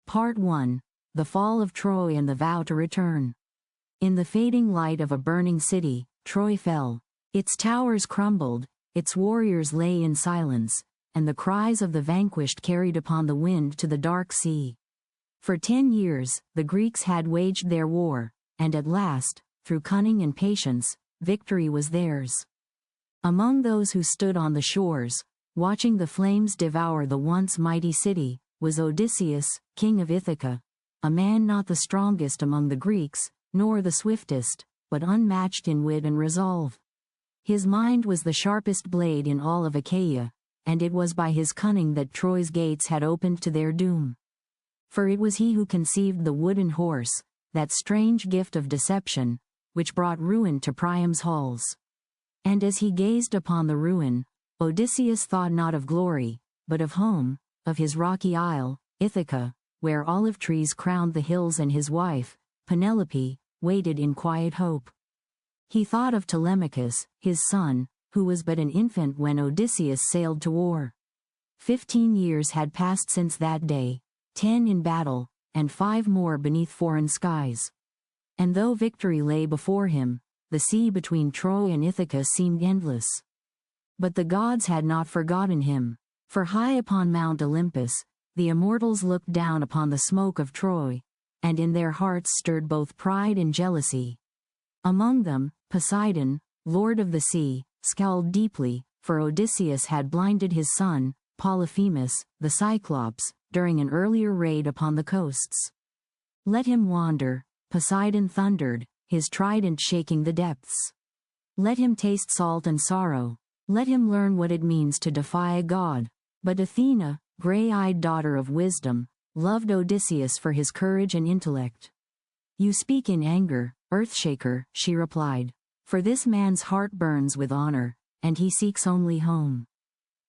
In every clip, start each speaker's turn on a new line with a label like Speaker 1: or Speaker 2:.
Speaker 1: Part 1. The Fall of Troy and the Vow to Return. In the fading light of a burning city, Troy fell. Its towers crumbled, its warriors lay in silence, and the cries of the vanquished carried upon the wind to the dark sea. For 10 years, the Greeks had waged their war, and at last, through cunning and patience, victory was theirs. Among those who stood on the shores, watching the flames devour the once mighty city, was Odysseus, king of Ithaca, a man not the strongest among the Greeks, nor the swiftest, but unmatched in wit and resolve. His mind was the sharpest blade in all of Achaia, and it was by his cunning that Troy's gates had opened to their doom. For it was he who conceived the wooden horse, that strange gift of deception, which brought ruin to Priam's halls. And as he gazed upon the ruin, Odysseus thought not of glory, but of home, of his rocky isle, Ithaca, where olive trees crowned the hills, and his wife, Penelope, waited in quiet hope. He thought of Telemachus, his son, who was but an infant when Odysseus sailed to war. 15 years had passed since that day, 10 in battle, and 5 more beneath foreign skies. And though victory lay before him, the sea between Troy and Ithaca seemed endless. But the gods had not forgotten him, for high upon Mount Olympus, the immortals looked down upon the smoke of Troy, and in their hearts stirred both pride and jealousy. Among them, Poseidon, lord of the sea, scowled deeply, for Odysseus had blinded his son, Polyphemus, the Cyclops, during an earlier raid upon the coasts. Let him wander, Poseidon thundered, his trident shaking the depths. Let him taste salt and sorrow, let him learn what it means to defy a god. But Athena, gray-eyed daughter of wisdom, loved Odysseus for his courage and intellect. "You speak in anger, Earthshaker," she replied, "for this man's heart burns with honor, and he seeks only home.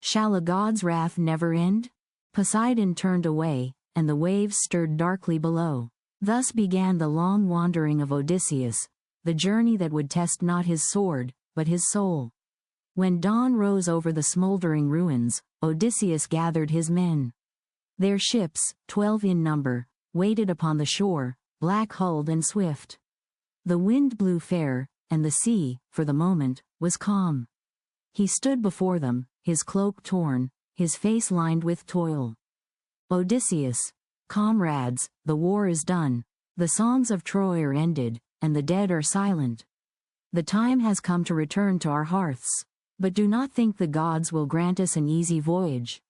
Speaker 1: Shall a god's wrath never end?" Poseidon turned away, and the waves stirred darkly below. Thus began the long wandering of Odysseus, the journey that would test not his sword, but his soul. When dawn rose over the smoldering ruins, Odysseus gathered his men. Their ships, 12 in number, waited upon the shore, black-hulled and swift. The wind blew fair, and the sea, for the moment, was calm. He stood before them, his cloak torn, his face lined with toil. "Odysseus, comrades, the war is done, the songs of Troy are ended, and the dead are silent. The time has come to return to our hearths. But do not think the gods will grant us an easy voyage.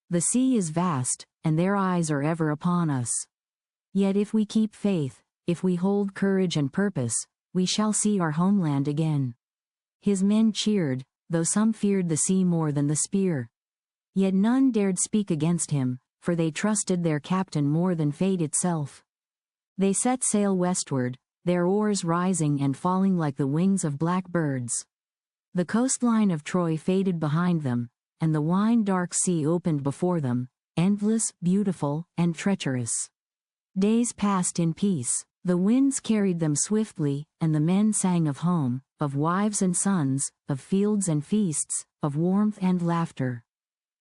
Speaker 1: The sea is vast, and their eyes are ever upon us. Yet if we keep faith, if we hold courage and purpose, we shall see our homeland again." His men cheered, though some feared the sea more than the spear. Yet none dared speak against him, for they trusted their captain more than fate itself. They set sail westward, their oars rising and falling like the wings of black birds. The coastline of Troy faded behind them, and the wine-dark sea opened before them, endless, beautiful, and treacherous. Days passed in peace. The winds carried them swiftly, and the men sang of home, of wives and sons, of fields and feasts, of warmth and laughter.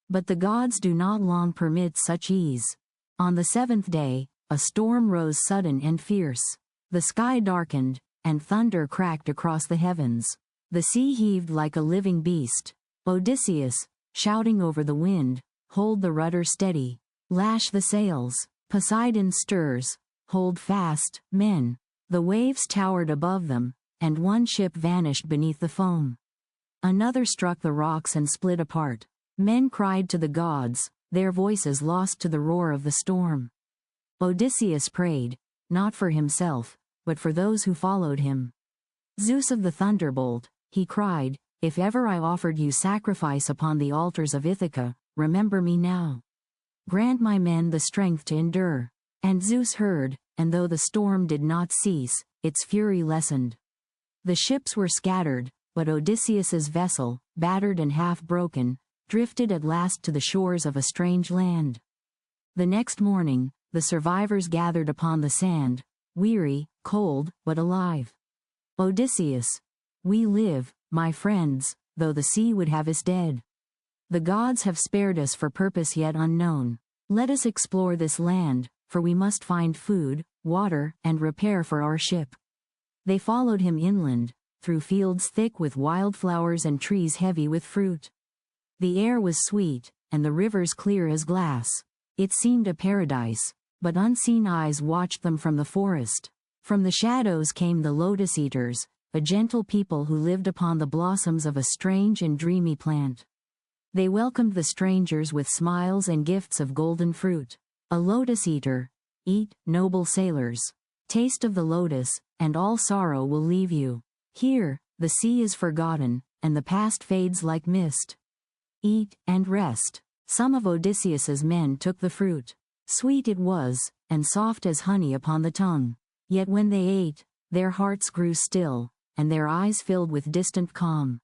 Speaker 1: But the gods do not long permit such ease. On the 7th day, a storm rose sudden and fierce. The sky darkened, and thunder cracked across the heavens. The sea heaved like a living beast. Odysseus, shouting over the wind, "Hold the rudder steady. Lash the sails. Poseidon stirs. Hold fast, men." The waves towered above them, and one ship vanished beneath the foam. Another struck the rocks and split apart. Men cried to the gods, their voices lost to the roar of the storm. Odysseus prayed, not for himself, but for those who followed him. "Zeus of the thunderbolt," he cried, "if ever I offered you sacrifice upon the altars of Ithaca, remember me now. Grant my men the strength to endure." And Zeus heard, and though the storm did not cease, its fury lessened. The ships were scattered, but Odysseus's vessel, battered and half broken, drifted at last to the shores of a strange land. The next morning, the survivors gathered upon the sand, weary, cold, but alive. "Odysseus, we live, my friends, though the sea would have us dead. The gods have spared us for purpose yet unknown. Let us explore this land, for we must find food, water, and repair for our ship." They followed him inland, through fields thick with wildflowers and trees heavy with fruit. The air was sweet, and the rivers clear as glass. It seemed a paradise, but unseen eyes watched them from the forest. From the shadows came the lotus eaters, a gentle people who lived upon the blossoms of a strange and dreamy plant. They welcomed the strangers with smiles and gifts of golden fruit. A lotus eater, eat, noble sailors. Taste of the lotus, and all sorrow will leave you. Here, the sea is forgotten, and the past fades like mist. Eat, and rest. Some of Odysseus's men took the fruit. Sweet it was, and soft as honey upon the tongue. Yet when they ate, their hearts grew still, and their eyes filled with distant calm.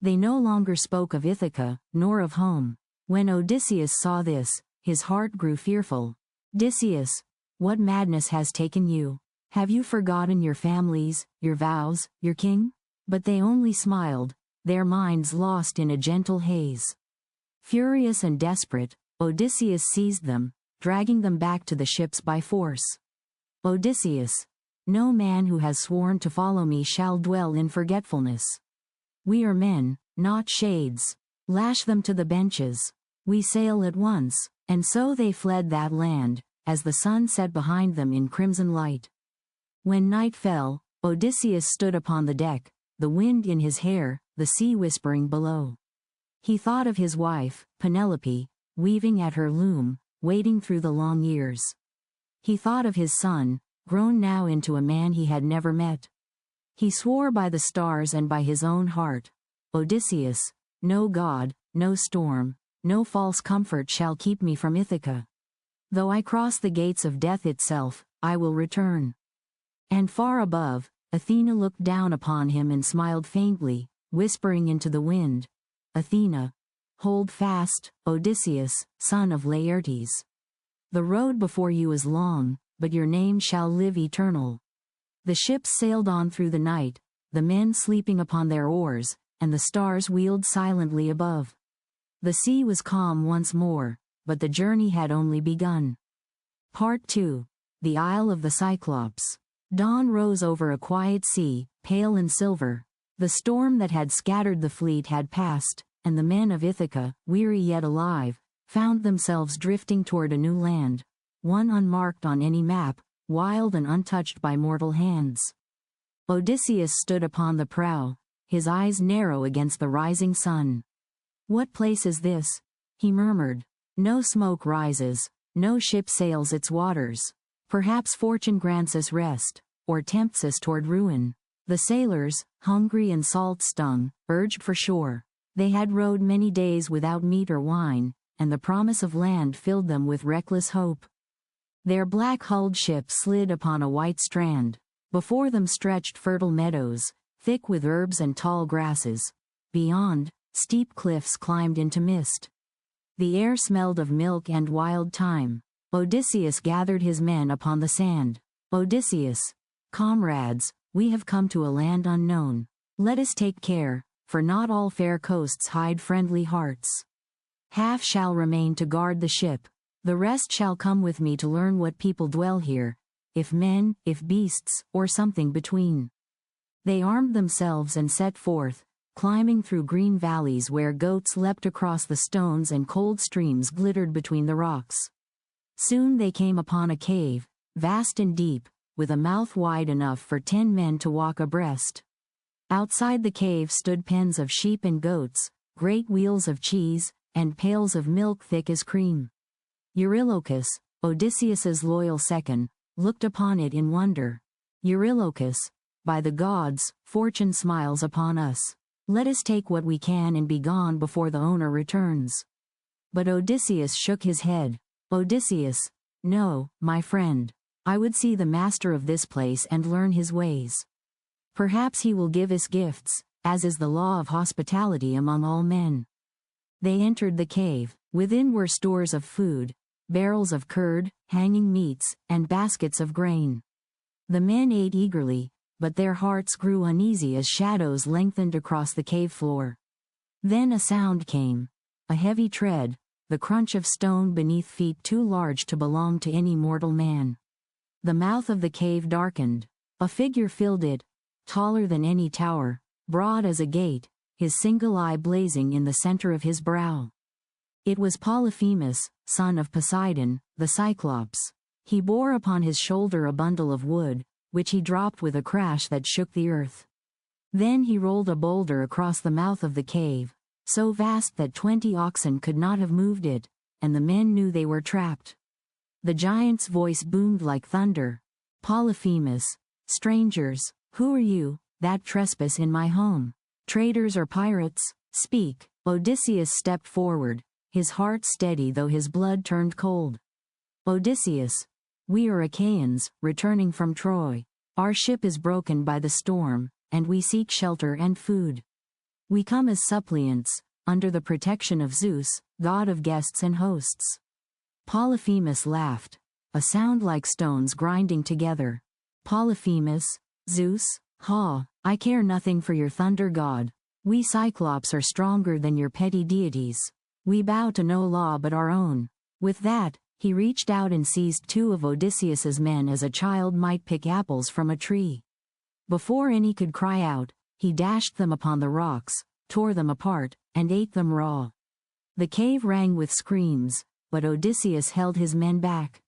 Speaker 1: They no longer spoke of Ithaca, nor of home. When Odysseus saw this, his heart grew fearful. "Odysseus, what madness has taken you? Have you forgotten your families, your vows, your king?" But they only smiled, their minds lost in a gentle haze. Furious and desperate, Odysseus seized them, dragging them back to the ships by force. "Odysseus, no man who has sworn to follow me shall dwell in forgetfulness. We are men, not shades. Lash them to the benches. We sail at once." And so they fled that land, as the sun set behind them in crimson light. When night fell, Odysseus stood upon the deck, the wind in his hair, the sea whispering below. He thought of his wife, Penelope, weaving at her loom, waiting through the long years. He thought of his son, grown now into a man he had never met. He swore by the stars and by his own heart, "Odysseus, no god, no storm, no false comfort shall keep me from Ithaca. Though I cross the gates of death itself, I will return." And far above, Athena looked down upon him and smiled faintly, whispering into the wind, "Athena, hold fast, Odysseus, son of Laertes. The road before you is long, but your name shall live eternal." The ships sailed on through the night, the men sleeping upon their oars, and the stars wheeled silently above. The sea was calm once more, but the journey had only begun. Part 2. The Isle of the Cyclops. Dawn rose over a quiet sea, pale and silver. The storm that had scattered the fleet had passed, and the men of Ithaca, weary yet alive, found themselves drifting toward a new land, one unmarked on any map, wild and untouched by mortal hands. Odysseus stood upon the prow, his eyes narrow against the rising sun. "What place is this?" he murmured. "No smoke rises, no ship sails its waters. Perhaps fortune grants us rest, or tempts us toward ruin." The sailors, hungry and salt-stung, urged for shore. They had rowed many days without meat or wine, and the promise of land filled them with reckless hope. Their black-hulled ship slid upon a white strand. Before them stretched fertile meadows, thick with herbs and tall grasses. Beyond, steep cliffs climbed into mist. The air smelled of milk and wild thyme. Odysseus gathered his men upon the sand. "Odysseus, comrades, we have come to a land unknown. Let us take care, for not all fair coasts hide friendly hearts. Half shall remain to guard the ship. The rest shall come with me to learn what people dwell here, if men, if beasts, or something between." They armed themselves and set forth, climbing through green valleys where goats leapt across the stones and cold streams glittered between the rocks. Soon they came upon a cave, vast and deep, with a mouth wide enough for 10 men to walk abreast. Outside the cave stood pens of sheep and goats, great wheels of cheese, and pails of milk thick as cream. Eurylochus, Odysseus's loyal second, looked upon it in wonder. "Eurylochus, by the gods, fortune smiles upon us. Let us take what we can and be gone before the owner returns." But Odysseus shook his head. "Odysseus, no, my friend. I would see the master of this place and learn his ways. Perhaps he will give us gifts, as is the law of hospitality among all men." They entered the cave. Within were stores of food, barrels of curd, hanging meats, and baskets of grain. The men ate eagerly, but their hearts grew uneasy as shadows lengthened across the cave floor. Then a sound came. A heavy tread, the crunch of stone beneath feet too large to belong to any mortal man. The mouth of the cave darkened. A figure filled it, taller than any tower, broad as a gate, his single eye blazing in the center of his brow. It was Polyphemus, son of Poseidon, the Cyclops. He bore upon his shoulder a bundle of wood, which he dropped with a crash that shook the earth. Then he rolled a boulder across the mouth of the cave, so vast that 20 oxen could not have moved it, and the men knew they were trapped. The giant's voice boomed like thunder. Polyphemus, strangers, who are you, that trespass in my home? Traitors or pirates? Speak. Odysseus stepped forward, his heart steady though his blood turned cold. Odysseus, we are Achaeans, returning from Troy. Our ship is broken by the storm, and we seek shelter and food. We come as suppliants, under the protection of Zeus, god of guests and hosts. Polyphemus laughed, a sound like stones grinding together. Polyphemus, Zeus, I care nothing for your thunder god. We Cyclops are stronger than your petty deities. We bow to no law but our own. With that, he reached out and seized 2 of Odysseus's men as a child might pick apples from a tree. Before any could cry out, he dashed them upon the rocks, tore them apart, and ate them raw. The cave rang with screams, but Odysseus held his men back.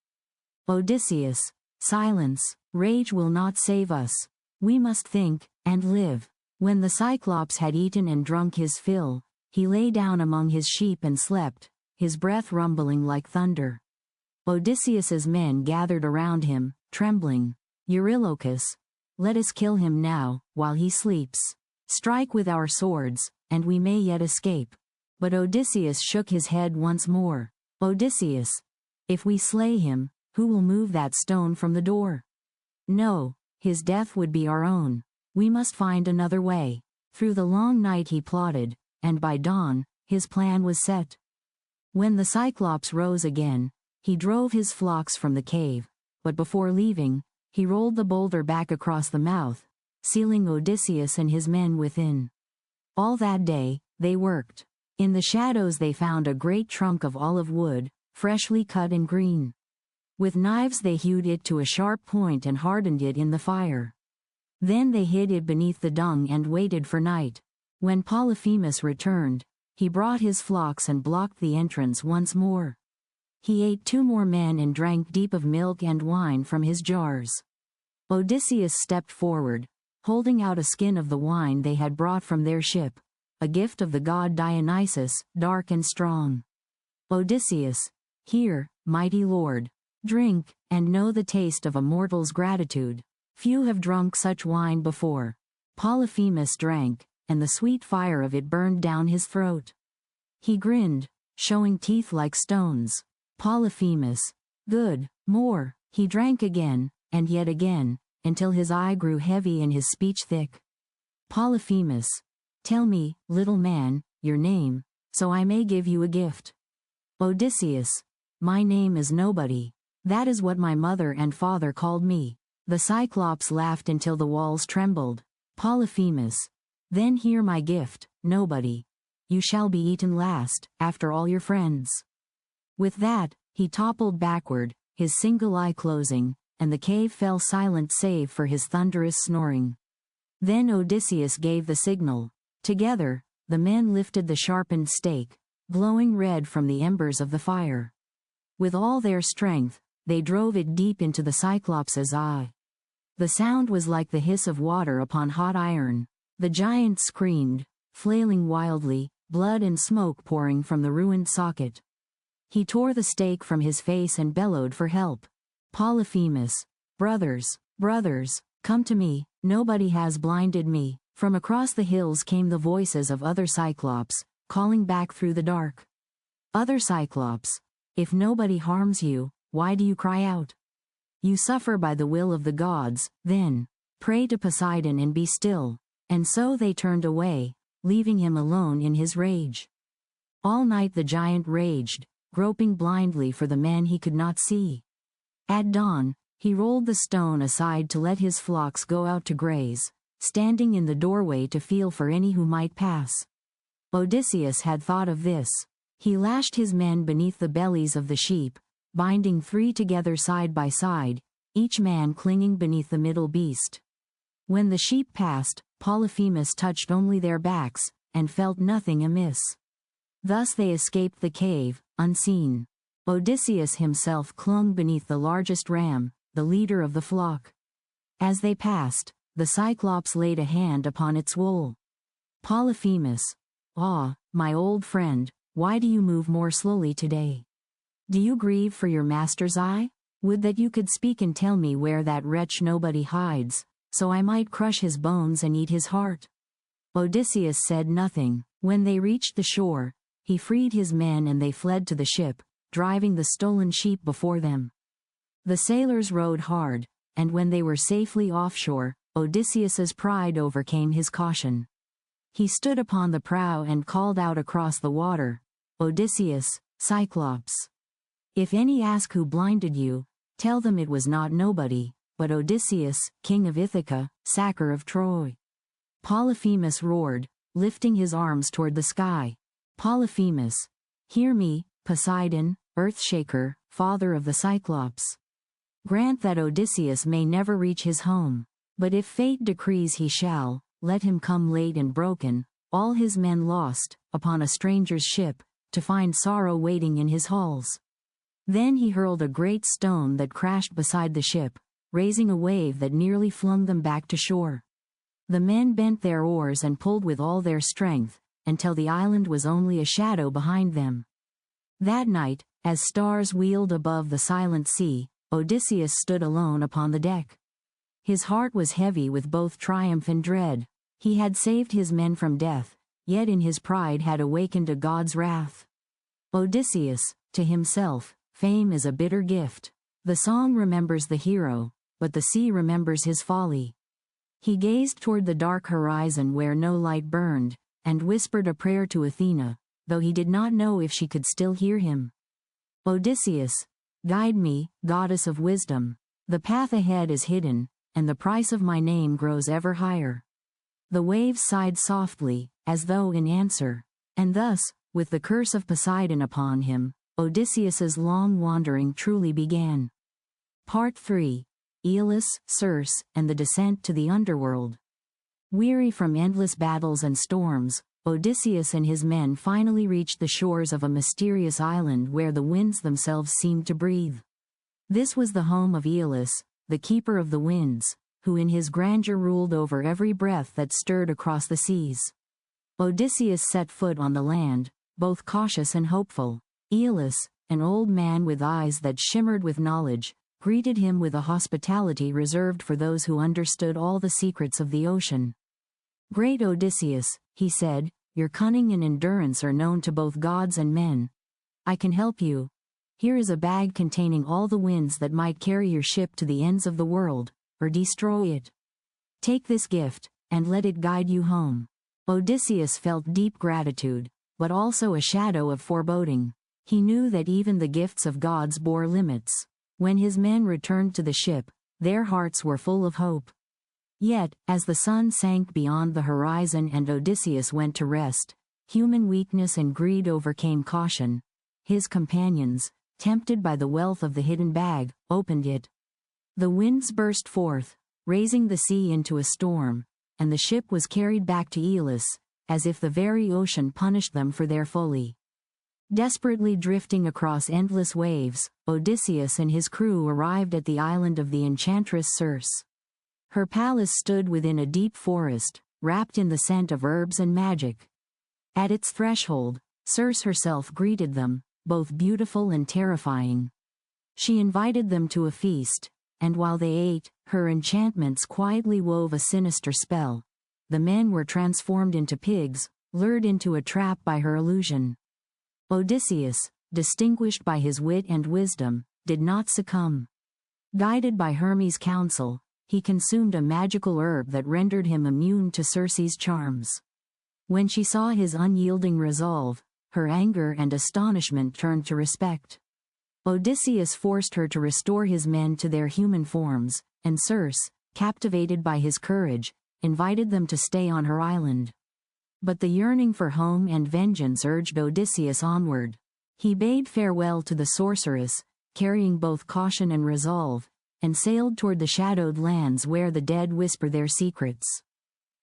Speaker 1: Odysseus, silence, rage will not save us. We must think, and live. When the Cyclops had eaten and drunk his fill, he lay down among his sheep and slept, his breath rumbling like thunder. Odysseus's men gathered around him, trembling. Eurylochus, let us kill him now, while he sleeps. Strike with our swords, and we may yet escape. But Odysseus shook his head once more. Odysseus, if we slay him, who will move that stone from the door? No, his death would be our own. We must find another way. Through the long night he plotted, and by dawn, his plan was set. When the Cyclops rose again, he drove his flocks from the cave, but before leaving, he rolled the boulder back across the mouth, sealing Odysseus and his men within. All that day, they worked. In the shadows they found a great trunk of olive wood, freshly cut and green. With knives they hewed it to a sharp point and hardened it in the fire. Then they hid it beneath the dung and waited for night. When Polyphemus returned, he brought his flocks and blocked the entrance once more. He ate 2 more men and drank deep of milk and wine from his jars. Odysseus stepped forward, holding out a skin of the wine they had brought from their ship, a gift of the god Dionysus, dark and strong. Odysseus, here, mighty lord, drink, and know the taste of a mortal's gratitude. Few have drunk such wine before. Polyphemus drank, and the sweet fire of it burned down his throat. He grinned, showing teeth like stones. Polyphemus, good, more. He drank again, and yet again, until his eye grew heavy and his speech thick. Polyphemus, tell me, little man, your name, so I may give you a gift. Odysseus, my name is Nobody. That is what my mother and father called me. The Cyclops laughed until the walls trembled. Polyphemus, then hear my gift, Nobody. You shall be eaten last, after all your friends. With that, he toppled backward, his single eye closing, and the cave fell silent save for his thunderous snoring. Then Odysseus gave the signal. Together, the men lifted the sharpened stake, glowing red from the embers of the fire. With all their strength, they drove it deep into the Cyclops' eye. The sound was like the hiss of water upon hot iron. The giant screamed, flailing wildly, blood and smoke pouring from the ruined socket. He tore the stake from his face and bellowed for help. Polyphemus, brothers, come to me, nobody has blinded me. From across the hills came the voices of other Cyclops, calling back through the dark. Other Cyclops, if nobody harms you, why do you cry out? You suffer by the will of the gods, then. Pray to Poseidon and be still. And so they turned away, leaving him alone in his rage. All night the giant raged, groping blindly for the man he could not see. At dawn, he rolled the stone aside to let his flocks go out to graze, standing in the doorway to feel for any who might pass. Odysseus had thought of this. He lashed his men beneath the bellies of the sheep, binding 3 together side by side, each man clinging beneath the middle beast. When the sheep passed, Polyphemus touched only their backs, and felt nothing amiss. Thus they escaped the cave, unseen. Odysseus himself clung beneath the largest ram, the leader of the flock. As they passed, the Cyclops laid a hand upon its wool. Polyphemus, "Ah, my old friend, why do you move more slowly today? Do you grieve for your master's eye? Would that you could speak and tell me where that wretch nobody hides, so I might crush his bones and eat his heart." Odysseus said nothing. When they reached the shore, he freed his men and they fled to the ship, driving the stolen sheep before them. The sailors rowed hard, and when they were safely offshore, Odysseus's pride overcame his caution. He stood upon the prow and called out across the water, "Odysseus, Cyclops. If any ask who blinded you, tell them it was not nobody, but Odysseus, king of Ithaca, sacker of Troy." Polyphemus roared, lifting his arms toward the sky. "Polyphemus, hear me, Poseidon, earthshaker, father of the Cyclops. Grant that Odysseus may never reach his home, but if fate decrees he shall, let him come late and broken, all his men lost, upon a stranger's ship, to find sorrow waiting in his halls." Then he hurled a great stone that crashed beside the ship, raising a wave that nearly flung them back to shore. The men bent their oars and pulled with all their strength, until the island was only a shadow behind them. That night, as stars wheeled above the silent sea, Odysseus stood alone upon the deck. His heart was heavy with both triumph and dread. He had saved his men from death, yet in his pride had awakened a god's wrath. Odysseus, to himself, fame is a bitter gift. The song remembers the hero, but the sea remembers his folly. He gazed toward the dark horizon where no light burned, and whispered a prayer to Athena, though he did not know if she could still hear him. "Odysseus, guide me, goddess of wisdom. The path ahead is hidden, and the price of my name grows ever higher." The waves sighed softly, as though in answer, and thus, with the curse of Poseidon upon him, Odysseus's long wandering truly began. Part 3. Aeolus, Circe, and the Descent to the Underworld. Weary from endless battles and storms, Odysseus and his men finally reached the shores of a mysterious island where the winds themselves seemed to breathe. This was the home of Aeolus, the keeper of the winds, who in his grandeur ruled over every breath that stirred across the seas. Odysseus set foot on the land, both cautious and hopeful. Aeolus, an old man with eyes that shimmered with knowledge, greeted him with a hospitality reserved for those who understood all the secrets of the ocean. "Great Odysseus," he said, "your cunning and endurance are known to both gods and men. I can help you. Here is a bag containing all the winds that might carry your ship to the ends of the world, or destroy it. Take this gift, and let it guide you home." Odysseus felt deep gratitude, but also a shadow of foreboding. He knew that even the gifts of gods bore limits. When his men returned to the ship, their hearts were full of hope. Yet, as the sun sank beyond the horizon and Odysseus went to rest, human weakness and greed overcame caution. His companions, tempted by the wealth of the hidden bag, opened it. The winds burst forth, raising the sea into a storm, and the ship was carried back to Aeolus, as if the very ocean punished them for their folly. Desperately drifting across endless waves, Odysseus and his crew arrived at the island of the enchantress Circe. Her palace stood within a deep forest, wrapped in the scent of herbs and magic. At its threshold, Circe herself greeted them, both beautiful and terrifying. She invited them to a feast, and while they ate, her enchantments quietly wove a sinister spell. The men were transformed into pigs, lured into a trap by her illusion. Odysseus, distinguished by his wit and wisdom, did not succumb. Guided by Hermes' counsel, he consumed a magical herb that rendered him immune to Circe's charms. When she saw his unyielding resolve, her anger and astonishment turned to respect. Odysseus forced her to restore his men to their human forms, and Circe, captivated by his courage, invited them to stay on her island. But the yearning for home and vengeance urged Odysseus onward. He bade farewell to the sorceress, carrying both caution and resolve, and sailed toward the shadowed lands where the dead whisper their secrets.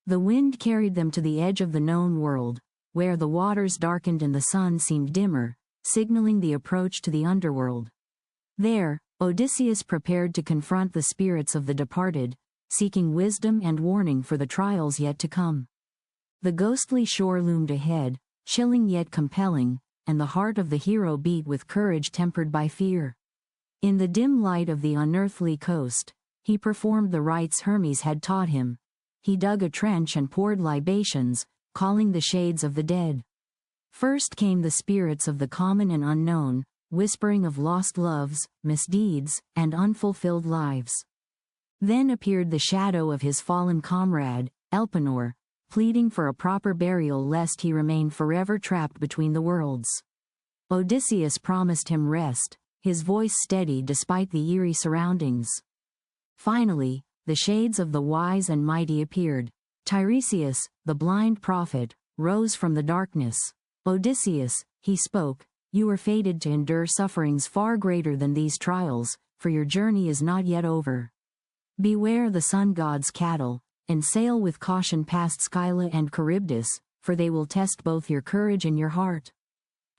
Speaker 1: The wind carried them to the edge of the known world, where the waters darkened and the sun seemed dimmer, signaling the approach to the underworld. There, Odysseus prepared to confront the spirits of the departed, seeking wisdom and warning for the trials yet to come. The ghostly shore loomed ahead, chilling yet compelling, and the heart of the hero beat with courage tempered by fear. In the dim light of the unearthly coast, he performed the rites Hermes had taught him. He dug a trench and poured libations, calling the shades of the dead. First came the spirits of the common and unknown, whispering of lost loves, misdeeds, and unfulfilled lives. Then appeared the shadow of his fallen comrade, Elpenor, pleading for a proper burial lest he remain forever trapped between the worlds. Odysseus promised him rest, his voice steady despite the eerie surroundings. Finally, the shades of the wise and mighty appeared. Tiresias, the blind prophet, rose from the darkness. Odysseus, he spoke, you are fated to endure sufferings far greater than these trials, for your journey is not yet over. Beware the sun god's cattle, and sail with caution past Scylla and Charybdis, for they will test both your courage and your heart.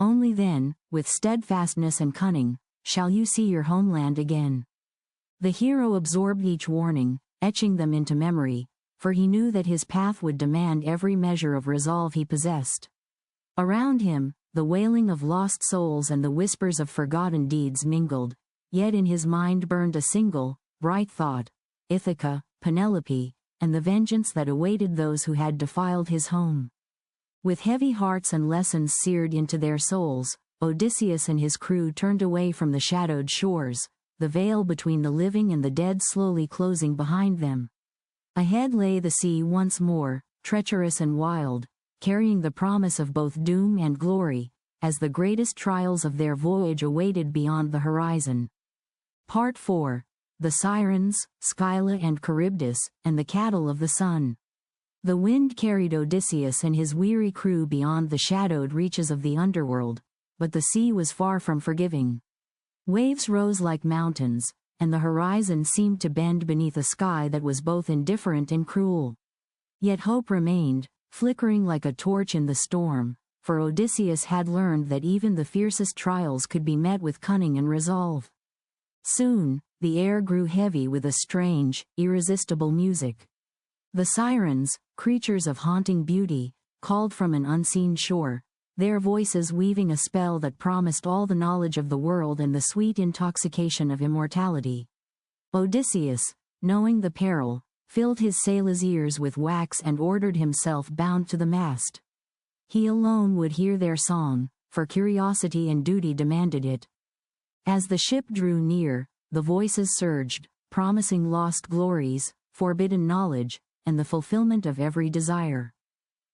Speaker 1: Only then, with steadfastness and cunning, shall you see your homeland again. The hero absorbed each warning, etching them into memory, for he knew that his path would demand every measure of resolve he possessed. Around him, the wailing of lost souls and the whispers of forgotten deeds mingled, yet in his mind burned a single, bright thought: Ithaca, Penelope, and the vengeance that awaited those who had defiled his home. With heavy hearts and lessons seared into their souls, Odysseus and his crew turned away from the shadowed shores, the veil between the living and the dead slowly closing behind them. Ahead lay the sea once more, treacherous and wild, carrying the promise of both doom and glory, as the greatest trials of their voyage awaited beyond the horizon. Part 4. The Sirens, Scylla and Charybdis, and the Cattle of the Sun. The wind carried Odysseus and his weary crew beyond the shadowed reaches of the underworld, but the sea was far from forgiving. Waves rose like mountains, and the horizon seemed to bend beneath a sky that was both indifferent and cruel. Yet hope remained, flickering like a torch in the storm, for Odysseus had learned that even the fiercest trials could be met with cunning and resolve. Soon, the air grew heavy with a strange, irresistible music. The Sirens, creatures of haunting beauty, called from an unseen shore, their voices weaving a spell that promised all the knowledge of the world and the sweet intoxication of immortality. Odysseus, knowing the peril, filled his sailor's ears with wax and ordered himself bound to the mast. He alone would hear their song, for curiosity and duty demanded it. As the ship drew near, the voices surged, promising lost glories, forbidden knowledge, and the fulfillment of every desire.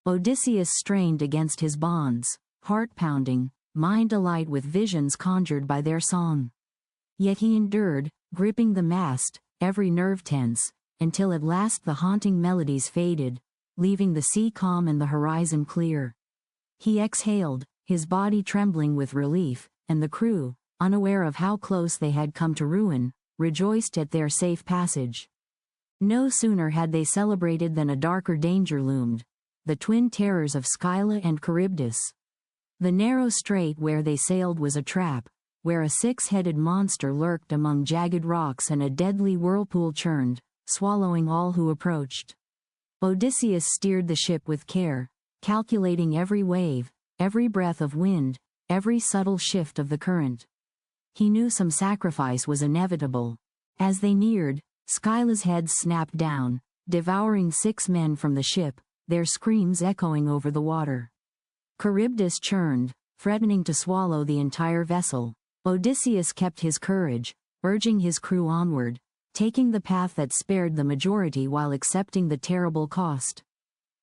Speaker 1: Odysseus strained against his bonds, heart pounding, mind alight with visions conjured by their song. Yet he endured, gripping the mast, every nerve tense, until at last the haunting melodies faded, leaving the sea calm and the horizon clear. He exhaled, his body trembling with relief, and the crew, unaware of how close they had come to ruin, rejoiced at their safe passage. No sooner had they celebrated than a darker danger loomed: the twin terrors of Scylla and Charybdis. The narrow strait where they sailed was a trap, where a six-headed monster lurked among jagged rocks and a deadly whirlpool churned, swallowing all who approached. Odysseus steered the ship with care, calculating every wave, every breath of wind, every subtle shift of the current. He knew some sacrifice was inevitable. As they neared, Scylla's head snapped down, devouring 6 men from the ship, their screams echoing over the water. Charybdis churned, threatening to swallow the entire vessel. Odysseus kept his courage, urging his crew onward, taking the path that spared the majority while accepting the terrible cost.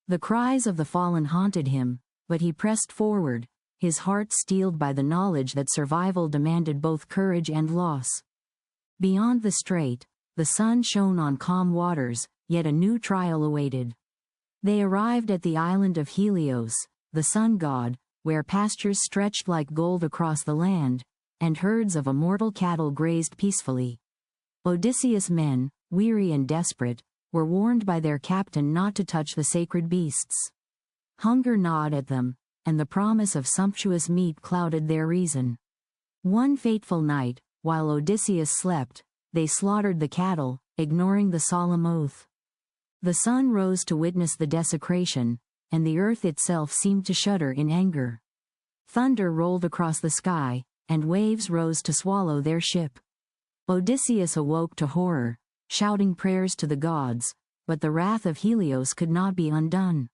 Speaker 1: The cries of the fallen haunted him, but he pressed forward, his heart steeled by the knowledge that survival demanded both courage and loss. Beyond the strait, the sun shone on calm waters, yet a new trial awaited. They arrived at the island of Helios, the sun god, where pastures stretched like gold across the land, and herds of immortal cattle grazed peacefully. Odysseus' men, weary and desperate, were warned by their captain not to touch the sacred beasts. Hunger gnawed at them, and the promise of sumptuous meat clouded their reason. One fateful night, while Odysseus slept, they slaughtered the cattle, ignoring the solemn oath. The sun rose to witness the desecration, and the earth itself seemed to shudder in anger. Thunder rolled across the sky, and waves rose to swallow their ship. Odysseus awoke to horror, shouting prayers to the gods, but the wrath of Helios could not be undone.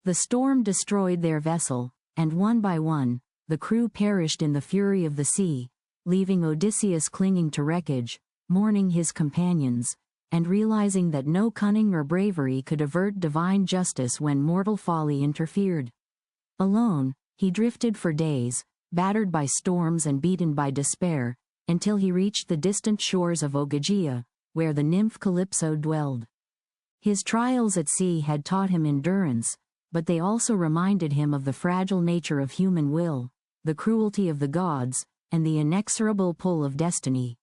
Speaker 1: The storm destroyed their vessel, and one by one, the crew perished in the fury of the sea, leaving Odysseus clinging to wreckage, mourning his companions, and realizing that no cunning or bravery could avert divine justice when mortal folly interfered. Alone, he drifted for days, battered by storms and beaten by despair, until he reached the distant shores of Ogygia, where the nymph Calypso dwelled. His trials at sea had taught him endurance, but they also reminded him of the fragile nature of human will, the cruelty of the gods, and the inexorable pull of destiny.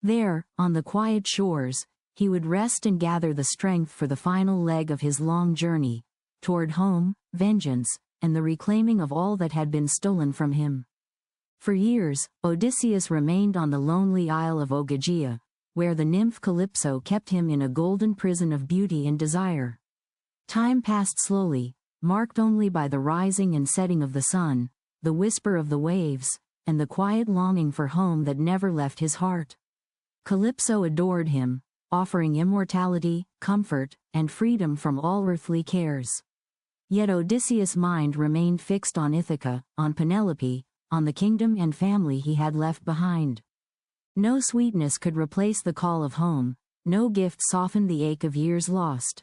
Speaker 1: There, on the quiet shores, he would rest and gather the strength for the final leg of his long journey, toward home, vengeance, and the reclaiming of all that had been stolen from him. For years, Odysseus remained on the lonely isle of Ogygia, where the nymph Calypso kept him in a golden prison of beauty and desire. Time passed slowly, marked only by the rising and setting of the sun, the whisper of the waves, and the quiet longing for home that never left his heart. Calypso adored him, offering immortality, comfort, and freedom from all earthly cares. Yet Odysseus' mind remained fixed on Ithaca, on Penelope, on the kingdom and family he had left behind. No sweetness could replace the call of home, no gift softened the ache of years lost.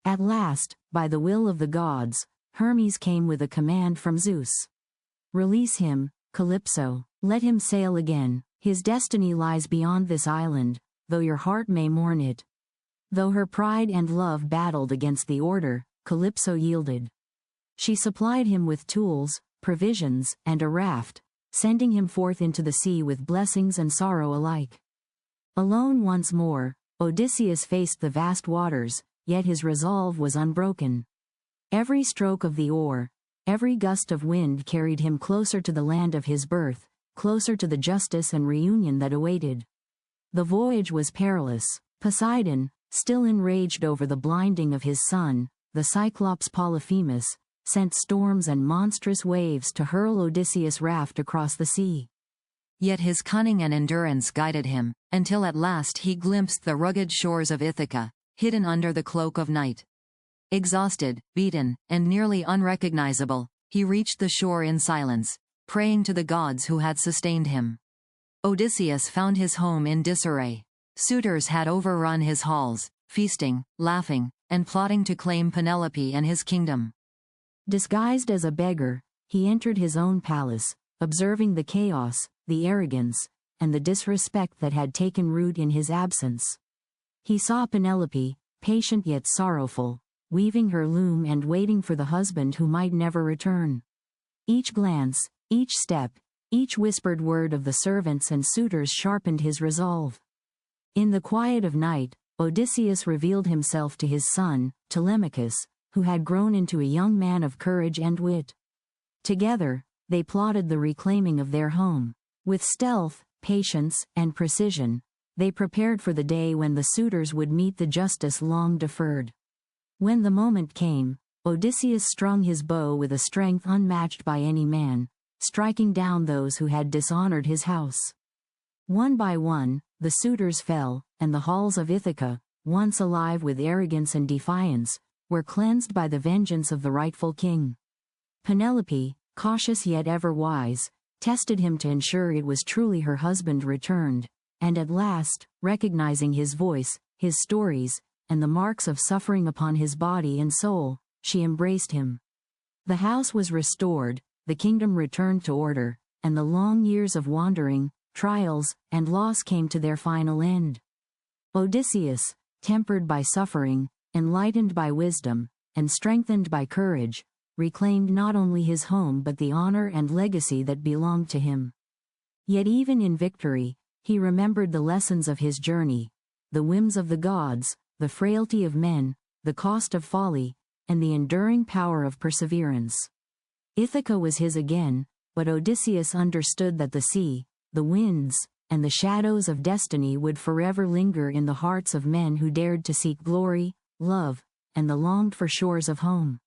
Speaker 1: At last, by the will of the gods, Hermes came with a command from Zeus. "Release him, Calypso, let him sail again, his destiny lies beyond this island, though your heart may mourn it." Though her pride and love battled against the order, Calypso yielded. She supplied him with tools, provisions, and a raft, sending him forth into the sea with blessings and sorrow alike. Alone once more, Odysseus faced the vast waters, yet his resolve was unbroken. Every stroke of the oar, every gust of wind carried him closer to the land of his birth, closer to the justice and reunion that awaited. The voyage was perilous. Poseidon, still enraged over the blinding of his son, the Cyclops Polyphemus, sent storms and monstrous waves to hurl Odysseus' raft across the sea. Yet his cunning and endurance guided him, until at last he glimpsed the rugged shores of Ithaca, hidden under the cloak of night. Exhausted, beaten, and nearly unrecognizable, he reached the shore in silence, praying to the gods who had sustained him. Odysseus found his home in disarray. Suitors had overrun his halls, feasting, laughing, and plotting to claim Penelope and his kingdom. Disguised as a beggar, he entered his own palace, observing the chaos, the arrogance, and the disrespect that had taken root in his absence. He saw Penelope, patient yet sorrowful, weaving her loom and waiting for the husband who might never return. Each glance, each step, each whispered word of the servants and suitors sharpened his resolve. In the quiet of night, Odysseus revealed himself to his son, Telemachus, who had grown into a young man of courage and wit. Together, they plotted the reclaiming of their home. With stealth, patience, and precision, they prepared for the day when the suitors would meet the justice long deferred. When the moment came, Odysseus strung his bow with a strength unmatched by any man, striking down those who had dishonored his house. One by one, the suitors fell, and the halls of Ithaca, once alive with arrogance and defiance, were cleansed by the vengeance of the rightful king. Penelope, cautious yet ever wise, tested him to ensure it was truly her husband returned, and at last, recognizing his voice, his stories, and the marks of suffering upon his body and soul, she embraced him. The house was restored, the kingdom returned to order, and the long years of wandering, trials, and loss came to their final end. Odysseus, tempered by suffering, enlightened by wisdom, and strengthened by courage, reclaimed not only his home but the honor and legacy that belonged to him. Yet even in victory, he remembered the lessons of his journey, the whims of the gods, the frailty of men, the cost of folly, and the enduring power of perseverance. Ithaca was his again, but Odysseus understood that the sea, the winds, and the shadows of destiny would forever linger in the hearts of men who dared to seek glory, love, and the longed-for shores of home.